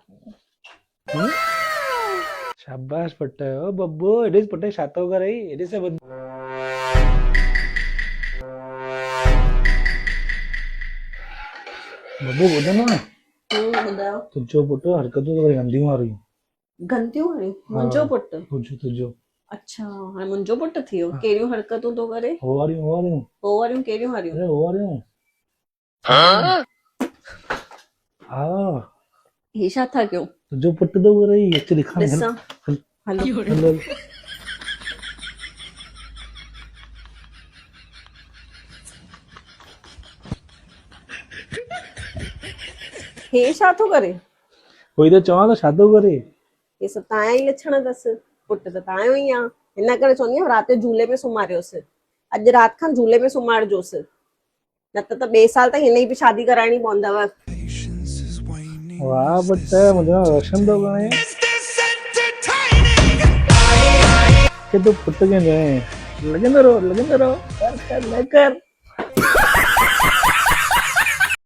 हम्म? शाबाश पट्टे ओ बब्बू एडिस पट्टे शातो का रही एडिस से बब्बू बोलो ना ॿुधायो तुझो पुटु हरकतूं तो गंदियूं वारियूं गंतियूं वारियूं हाँ मुंहिंजो पुटु तुझो अच्छा हाणे मुंहिंजो पुटु थी वियो कहिड़ियूं हरकतूं थो करे हो वारियूं हो वारियूं कहिड़ियूं वारियूं अरे हो वारियूं हाँ हे छा था कयूं तुझो पुटु तो करे अच दिखा ॾिसां हलो हलो हे छा थो करे कोई तो चवां तो शातो करे हे सभु तव्हांजा ई लक्षण अथसि पुटु त तव्हांजो ई आहे हिन करे चवंदी आहियां राति जो झूले में सुम्हारियोसि अॼु राति खां झूले में सुम्हारजोसि न त ॿिए साल ताईं हिन जी बि शादी कराइणी पवंदव वाह बट्टे मुझे रोशन तो करे के तू पुट के जाए लगेंदो रहो कर